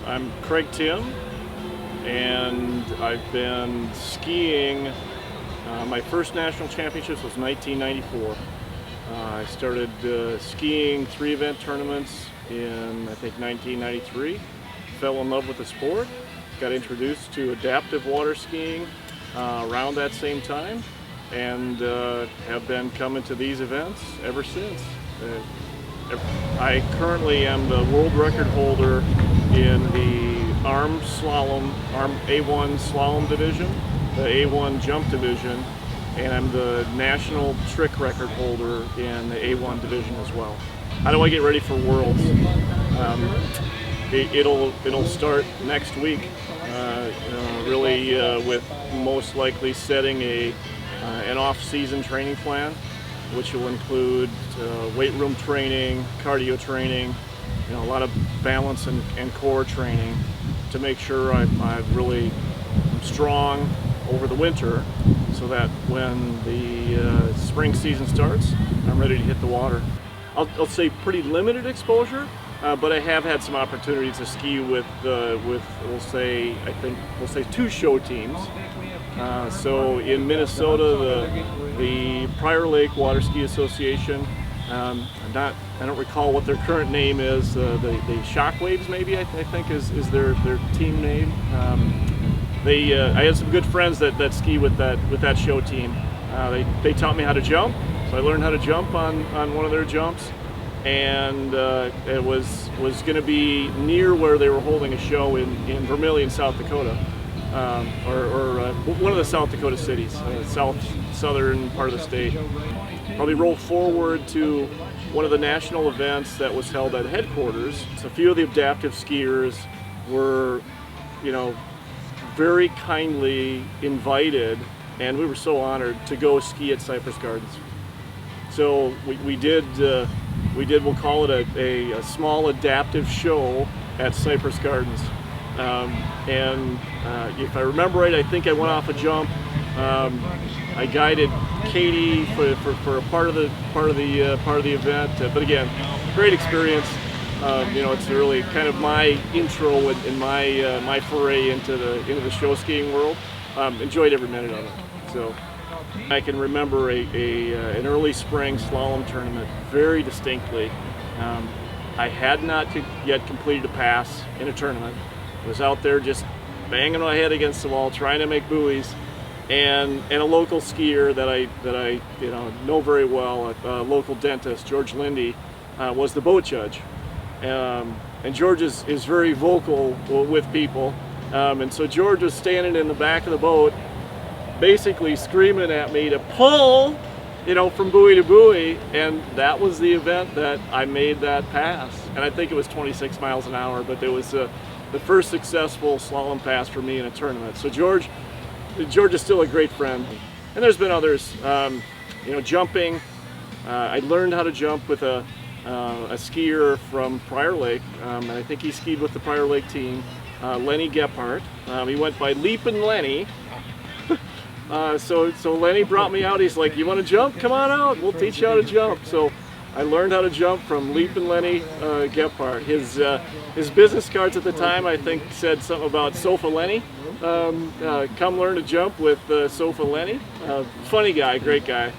I'm Craig Timm, and I've been skiing. My first national championships was 1994. I started skiing 3 event tournaments in, I think, 1993. Fell in love with the sport. Got introduced to adaptive water skiing around that same time, and have been coming to these events ever since. I currently am the world record holder in the arm A1 slalom division, the A1 jump division, and I'm the national trick record holder in the A1 division as well. How do I get ready for Worlds? It'll start next week, really with most likely setting an off-season training plan, which will include weight room training, cardio training, a lot of balance and core training to make sure I'm really strong over the winter, so that when the spring season starts, I'm ready to hit the water. I'll say pretty limited exposure, but I have had some opportunities to ski with we'll say 2 show teams. So in Minnesota, the Prior Lake Waterski Association, I don't recall what their current name is. The Shockwaves, maybe, I think is their team name. I had some good friends that ski with that show team. They taught me how to jump, so I learned how to jump on one of their jumps, and it was going to be near where they were holding a show in Vermillion, South Dakota, or one of the South Dakota cities, southern part of the state. Probably roll forward to one of the national events that was held at headquarters. So a few of the adaptive skiers were, very kindly invited, and we were so honored to go ski at Cypress Gardens. So we did, we'll call it a small adaptive show at Cypress Gardens. And if I remember right, I think I went off a jump. I guided Katie for a part of the event. But again, great experience. It's really kind of my intro and my foray into the show skiing world. Enjoyed every minute of it. So I can remember an early spring slalom tournament very distinctly. I had not yet completed a pass in a tournament. I was out there just banging my head against the wall, trying to make buoys, and a local skier that I know very well, a local dentist, George Lindy, was the boat judge. And George is very vocal with people, and so George was standing in the back of the boat, basically screaming at me to pull, from buoy to buoy, and that was the event that I made that pass. And I think it was 26 miles an hour, but it was the first successful slalom pass for me in a tournament. So George is still a great friend. And there's been others. Jumping. I learned how to jump with a skier from Prior Lake, and I think he skied with the Prior Lake team, Lenny Gephardt. He went by Leapin' Lenny. So Lenny brought me out. He's like, "You want to jump? Come on out. We'll teach you how to jump." So I learned how to jump from Leapin' Lenny Gephardt. His business cards at the time, I think, said something about Sofa Lenny. Come learn to jump with Sofa Lenny. Funny guy, great guy.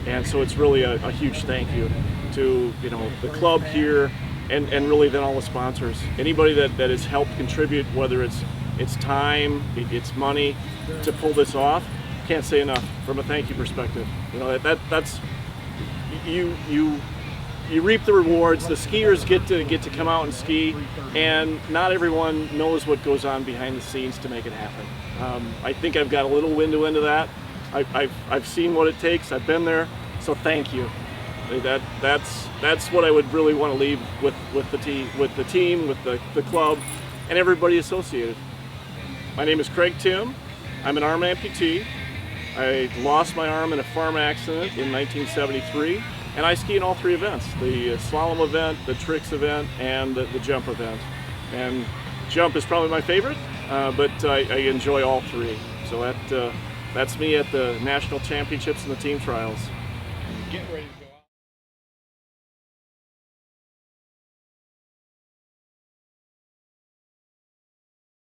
And so it's really a huge thank you to the club here, and really then all the sponsors. Anybody that has helped contribute, whether it's time, it's money, to pull this off. Can't say enough from a thank you perspective. That's you reap the rewards. The skiers get to come out and ski, and not everyone knows what goes on behind the scenes to make it happen. I think I've got a little window into that. I've seen what it takes. I've been there. So thank you. That's what I would really want to leave with the team, with the club, and everybody associated. My name is Craig Timm. I'm an arm amputee. I lost my arm in a farm accident in 1973, and I ski in all 3 events: the slalom event, the tricks event, and the jump event. And jump is probably my favorite, but I enjoy all 3. So that's me at the national championships and the team trials. Get ready to go.